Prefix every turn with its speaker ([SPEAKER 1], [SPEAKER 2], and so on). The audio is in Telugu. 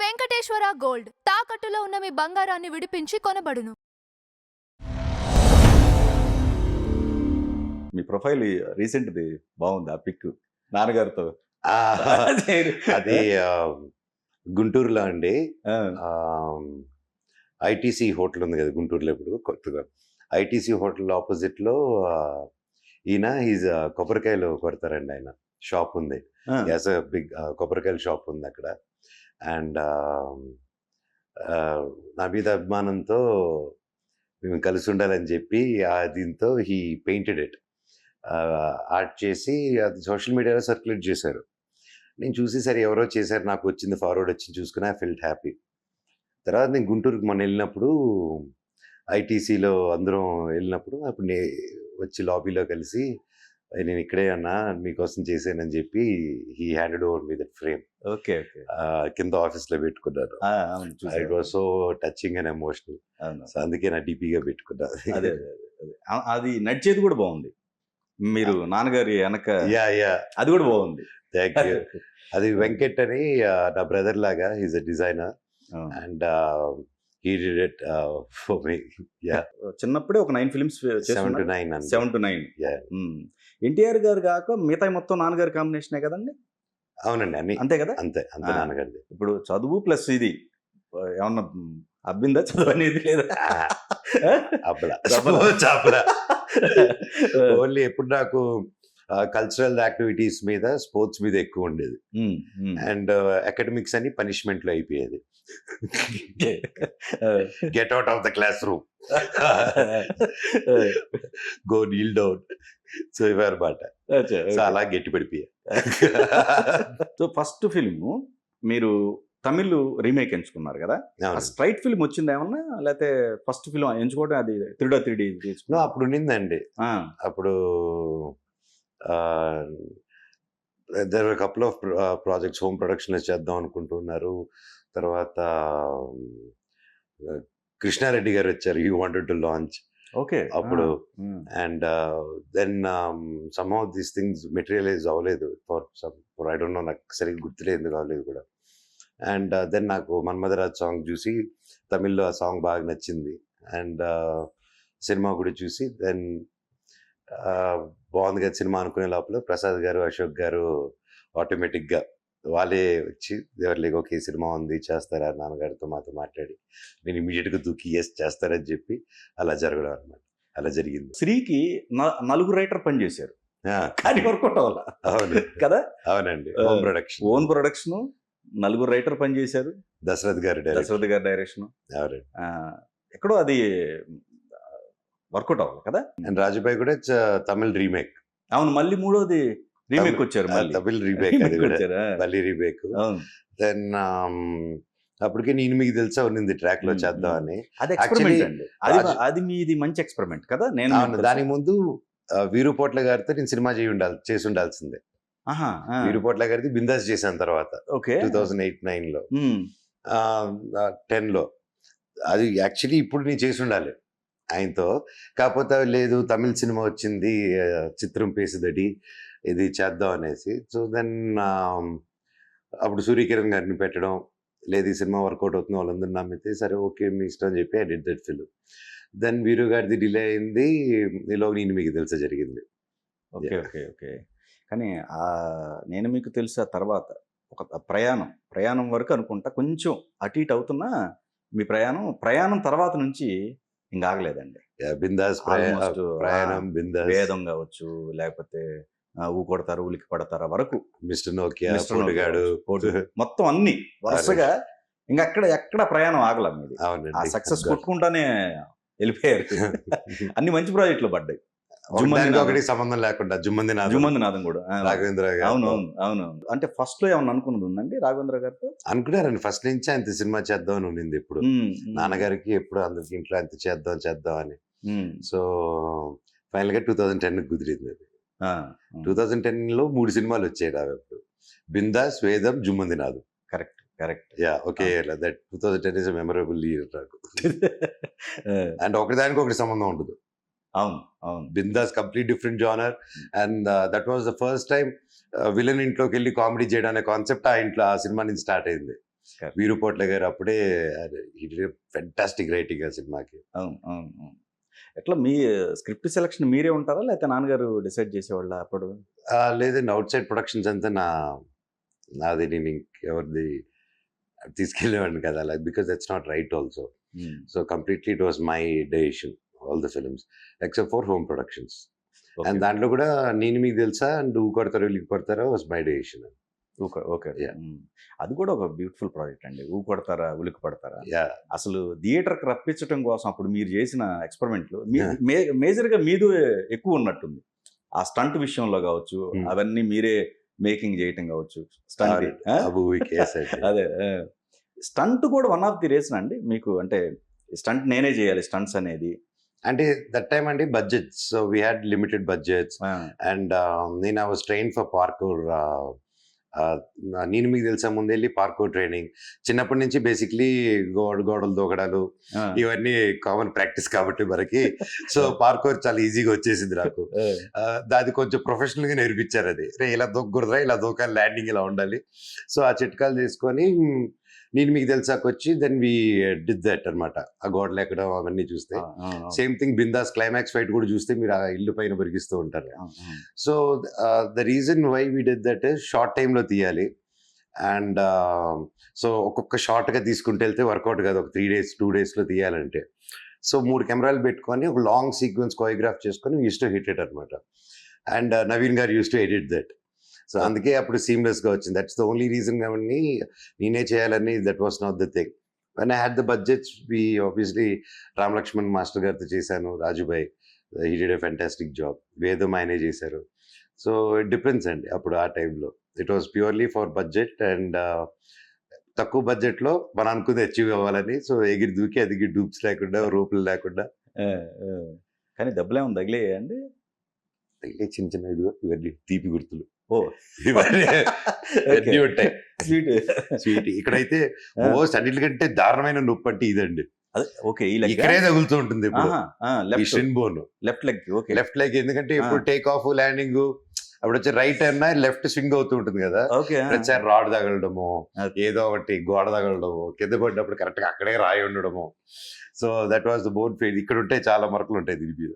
[SPEAKER 1] వెంకటేశ్వర గోల్డ్ తాకట్టులో ఉన్న మీ బంగారాన్ని విడిపించి కొనబడును.
[SPEAKER 2] మీ ప్రొఫైల్ రీసెంట్ది బాగుంది, ఆ పిక్ నాన్నగారితో.
[SPEAKER 3] ఆ, అది గుంటూరులో అండి. ఐటీసీ హోటల్ ఉంది కదా గుంటూరులో, ఇప్పుడు కొత్తగా ఐటీసీ హోటల్ ఆపోజిట్లో ఈయన కొబ్బరికాయలు కొడతారండి. ఆయన షాప్ ఉంది, యాజ్ అ బిగ్ కొబ్బరికాయల షాప్ ఉంది అక్కడ. అండ్ నా మీద అభిమానంతో మేము కలిసి ఉండాలని చెప్పి దీంతో హీ పెయింటెడ్ ఇట్, ఆర్ట్ చేసి అది సోషల్ మీడియాలో సర్క్యులేట్ చేశారు. నేను చూసి సరే ఎవరో చేశారు, నాకు వచ్చింది, ఫార్వర్డ్ వచ్చింది, చూసుకుని ఐ ఫెల్ట్ హ్యాపీ. తర్వాత నేను గుంటూరుకి మొన్న వెళ్ళినప్పుడు ఐటీసీలో అందరం వెళ్ళినప్పుడు అప్పుడు వచ్చి లాబీలో కలిసి నేను ఇక్కడే అన్నా మీకోసం చేశానని చెప్పి he handed over me that frame.
[SPEAKER 2] Okay,
[SPEAKER 3] కింద ఆఫీస్లో పెట్టుకున్నాను. It was so touching and emotional. So అందుకే నా డీపీగా పెట్టుకున్నాను.
[SPEAKER 2] అదే అది నడిచేది కూడా బాగుంది, మీరు నాన్నగారి వెనక. అది కూడా బాగుంది.
[SPEAKER 3] Thank you. అది వెంకట్ అని నా బ్రదర్ లాగా, he's a designer and he did it for me.
[SPEAKER 2] చిన్నప్పుడే ఒక 9 ఫిల్మ్స్
[SPEAKER 3] 7 to 9.
[SPEAKER 2] ఎన్టీఆర్ గారు కాక మిగతా మొత్తం నాన్నగారి కాంబినేషనే కదండి?
[SPEAKER 3] అవునండి, అన్ని
[SPEAKER 2] అంతే కదా.
[SPEAKER 3] అంతే నాన్నగారిది.
[SPEAKER 2] ఇప్పుడు చదువు ప్లస్ ఇది ఏమన్నా అబ్బిందా? చదువు అనేది లేదా?
[SPEAKER 3] ఓన్లీ ఎప్పుడు నాకు కల్చరల్ యాక్టివిటీస్ మీద, స్పోర్ట్స్ మీద ఎక్కువ ఉండేది. అండ్ అకాడమిక్స్ అని పనిష్మెంట్లో అయిపోయేది. Get out of the class room, go Neel down. So ఇవన్నమాట. సో అలా గట్టి పడిపోయా.
[SPEAKER 2] సో ఫస్ట్ ఫిల్మ్ మీరు తమిళ్ రీమేక్ ఎంచుకున్నారు కదా, స్ట్రైట్ ఫిల్మ్ వచ్చింది ఏమన్నా, లేకపోతే ఫస్ట్ ఫిల్మ్ ఎంచుకోవడం అది 3D
[SPEAKER 3] అప్పుడు ఉండిందండి. అప్పుడు there were a couple of projects, home production చేద్దాం అనుకుంటున్నారు. తర్వాత కృష్ణారెడ్డి గారు వచ్చారు, he wanted to launch.
[SPEAKER 2] Okay,
[SPEAKER 3] అప్పుడు and then some of these things materialize అవ్వలేదు ఫర్ ఐ డోంట్ నో, నాకు సరిగ్గా గుర్తులేదు ఎందుకు అవ్వలేదు కూడా. అండ్ దెన్ నాకు మన్మధరాజ్ సాంగ్ చూసి తమిళ్లో ఆ సాంగ్ బాగా నచ్చింది. అండ్ సినిమా కూడా చూసి దెన్ బాగుంది కదా సినిమా అనుకునే లోపల ప్రసాద్ గారు, అశోక్ గారు ఆటోమేటిక్గా వాళ్ళే వచ్చి దేవర్లేక ఓకే సినిమా ఉంది చేస్తారా నాన్నగారితో మాతో మాట్లాడి నేను ఇమీడియట్గా దూకి ఎస్ చేస్తారని చెప్పి అలా జరగడం అనమాట. అలా జరిగింది.
[SPEAKER 2] శ్రీకి 4 రైటర్ పనిచేశారు కానీ వర్కౌట్ అవ్వాల.
[SPEAKER 3] అవును
[SPEAKER 2] కదా.
[SPEAKER 3] అవునండి, ఓన్ ప్రొడక్షన్
[SPEAKER 2] 4 రైటర్ పనిచేశారు.
[SPEAKER 3] దశరథ్ గారి
[SPEAKER 2] డైరెక్షన్. ఎక్కడో అది వర్కౌట్ అవ్వాలి కదా.
[SPEAKER 3] అండ్ రాజుబాయ్ కూడా తమిళ్ రీమేక్.
[SPEAKER 2] అవును, మళ్ళీ 3వది రీమేక్ వచ్చారు,
[SPEAKER 3] తమిళ్ రీమేక్, అది కూడా మళ్ళీ రీమేక్. దెన్ అప్పటికే నేను మీకు తెలుసా ఉన్నింది ట్రాక్ లో చేద్దాం అని.
[SPEAKER 2] అది మీది మంచి ఎక్స్పెరిమెంట్ కదా. నేను
[SPEAKER 3] దానికి ముందు వీరుపోట్ల గారితో నేను సినిమా చేసి ఉండాల్సిందే. వీరుపోట్ల గారిది బిందాస్ చేశాను తర్వాత 2008-9 లో 10 లో. అది యాక్చువల్లీ ఇప్పుడు నేను చేసి ఉండాలి ఆయనతో, కాకపోతే లేదు తమిళ్ సినిమా వచ్చింది చిత్రం పేసుదడి ఇది చేద్దాం అనేసి. సో దెన్ అప్పుడు సూర్యకిరణ్ గారిని పెట్టడం, లేదు ఈ సినిమా వర్కౌట్ అవుతుంది వాళ్ళందరూ నమ్మితే సరే ఓకే మీ ఇష్టం అని చెప్పి I did that film. Then వీరు గారిది డిలే అయింది, ఈలో నేను మీకు తెలుసా జరిగింది.
[SPEAKER 2] ఓకే. కానీ నేను మీకు తెలుసా తర్వాత ఒక ప్రయాణం వరకు అనుకుంటా కొంచెం అటు ఇటు అవుతున్నా మీ ప్రయాణం తర్వాత నుంచి ఇంకా ఆగలేదండి.
[SPEAKER 3] బిందాస్ ప్రయాణం, బిందాస్
[SPEAKER 2] వేదం కావచ్చు, లేకపోతే ఊ కొడతారు ఉలికి పడతారా వరకు,
[SPEAKER 3] మిస్టర్ నోకియా, పోటుగాడు,
[SPEAKER 2] మొత్తం అన్ని వరుసగా ఇంకా ఎక్కడ ప్రయాణం ఆగల మీది. ఆ సక్సెస్ కొట్టుకుంటానే వెళ్ళిపోయారు. అన్ని మంచి ప్రాజెక్టులు పడ్డాయి.
[SPEAKER 3] ఒకటి సంబంధం లేకుండా జుమ్మంది
[SPEAKER 2] నాదం కూడా
[SPEAKER 3] రాఘవేంద్ర గారు.
[SPEAKER 2] అవును. అంటే ఫస్ట్ లో ఏమన్నా అనుకున్నది ఉందండి రాఘవేంద్ర గారితో?
[SPEAKER 3] అనుకున్నారండి ఫస్ట్ నుంచి అంత సినిమా చేద్దాం అని ఉండింది. ఎప్పుడు నాన్నగారికి ఎప్పుడు అందరికి ఇంట్లో అంత చేద్దాం అని. సో ఫైనల్ గా 2010 కుదిరింది అది. 2010 లో 3 సినిమాలు వచ్చాయి నాకు. బిందాస్, వేదం, జుమ్మంది నాదం.
[SPEAKER 2] Correct.
[SPEAKER 3] Okay, that 2010 is memorable year నాకు. అండ్ ఒకటి ఒకటి సంబంధం ఉండదు.
[SPEAKER 2] అవును.
[SPEAKER 3] Bindaas complete different genre. And that was the first time villain ఇంట్లోకి వెళ్ళి కామెడీ చేయడం అనే కాన్సెప్ట్ ఆ సినిమా నుంచి స్టార్ట్ అయింది.
[SPEAKER 2] Correct.
[SPEAKER 3] వీరుపోట్ల గారు అప్పుడే ఫెంటాస్టిక్ రైటింగ్ ఆ సినిమాకి.
[SPEAKER 2] అవును అవును అవును. ఎట్లా మీ స్క్రిప్ట్ సెలక్షన్ మీరే ఉంటారా లేకపోతే నాన్నగారు డిసైడ్ చేసేవాళ్ళ అప్పుడు?
[SPEAKER 3] లేదండి, అవుట్ సైడ్ ప్రొడక్షన్స్ అంతా నాది. నేను ఇంకెవరిది తీసుకెళ్ళేవాడిని కదా అలా, because that's not right also. So completely it was my decision, all the films except for home productions. And దాంట్లో కూడా నేను మీకు తెలుసా అండ్ ఊ కొడతారో లీక్ కొడతారో was my decision.
[SPEAKER 2] Okay okay.
[SPEAKER 3] Yeah.
[SPEAKER 2] అది కూడా ఒక బ్యూటిఫుల్ ప్రాజెక్ట్ అండి. ఊ కొడతారా ఉలికి పడతారా
[SPEAKER 3] యా
[SPEAKER 2] అసలు థియేటర్కి రప్పించడం కోసం అప్పుడు మీరు చేసిన ఎక్స్పెరిమెంట్లు మేజర్గా మీదు ఎక్కువ ఉన్నట్టుంది. ఆ స్టంట్ విషయంలో కావచ్చు, అవన్నీ మీరే మేకింగ్ చేయటం కావచ్చు, స్టంట్ అదే స్టంట్ కూడా వన్ ఆఫ్ ది రీజన్ అండి మీకు, అంటే స్టంట్ నేనే చేయాలి స్టంట్స్ అనేది.
[SPEAKER 3] అంటే దట్ టైమ్ అండి budgets, so we had limited budgets. And నేను I was train for parkour. నేను మీకు తెలిసే ముందు వెళ్ళి పార్కూర్ ట్రైనింగ్ చిన్నప్పటి నుంచి బేసిక్లీ గోడలు దూకడాలు ఇవన్నీ కామన్ ప్రాక్టీస్ కాబట్టి మనకి. సో పార్కూర్ చాలా ఈజీగా వచ్చేసింది నాకు. అది కొంచెం ప్రొఫెషనల్ గా నేర్పించారు. అది ఇలా దూకకూడదురా, ఇలా దూకాలి, ల్యాండింగ్ ఇలా ఉండాలి. సో ఆ చిట్కాలు తీసుకొని నేను మీకు తెలిసాక వచ్చి దెన్ వి డిడ్ దట్ అనమాట. ఆ గోడలు ఎక్కడం అవన్నీ చూస్తే same thing Bindaas climax fight కూడా చూస్తే మీరు ఆ ఇల్లు పైన పెరిగిస్తూ ఉంటారు. So the reason why we did that short టైంలో తీయాలి. అండ్ సో ఒక్కొక్క షార్ట్గా తీసుకుంటూ వెళ్తే వర్కౌట్ కాదు, ఒక 3 days 2 daysలో తీయాలంటే. సో 3 కెమెరాలు పెట్టుకొని ఒక లాంగ్ సీక్వెన్స్ కోరియోగ్రాఫ్ చేసుకొని యూస్ టు హిట్ ఇట్ అనమాట. అండ్ నవీన్ గారు used to edit that. So అందుకే అప్పుడు సీమ్లెస్గా వచ్చింది. That's the only reason. కాబట్టి నేనే చేయాలని, that was not the thing. When I had the budgets we obviously Ram Laxman master గారితో చేశాను, Rajubhai he did a fantastic job, Vedam ఆయనే చేశారు. సో ఇట్ డిపెండ్స్ అండి. అప్పుడు ఆ టైంలో it was purely for budget and తక్కువ బడ్జెట్లో మనం అనుకుంది అచీవ్ అవ్వాలని. సో ఎగిరి దూకి అది డూప్స్ లేకుండా రూపులు లేకుండా.
[SPEAKER 2] కానీ దెబ్బలేమో తగిలే అండి,
[SPEAKER 3] చిన్న చిన్న ఇవన్నీ తీపి గుర్తులు.
[SPEAKER 2] ఓ
[SPEAKER 3] ఇవన్నీ ఉంటాయి. స్వీట్ ఇక్కడైతే మోస్ట్ అన్నిటికంటే దారుణమైన నొప్పి అంటే ఇదండి.
[SPEAKER 2] ఓకే,
[SPEAKER 3] ఇక్కడే తగులుతూ ఉంటుంది bone
[SPEAKER 2] left leg. Okay,
[SPEAKER 3] left leg. ఎందుకంటే ఇప్పుడు టేక్ ఆఫ్ ల్యాండింగ్ అప్పుడు వచ్చి రైట్ అన్నా లెఫ్ట్ స్వింగ్ అవుతూ ఉంటుంది కదా. ప్రతిసారి రాడ్ తగలడము, ఏదో ఒకటి గోడ తగలడము, కింద పడినప్పుడు కరెక్ట్ గా అక్కడే రాయి ఉండడము. So that was the bone fail. ఇక్కడ ఉంటే చాలా మరకలు ఉంటాయి దీని మీద.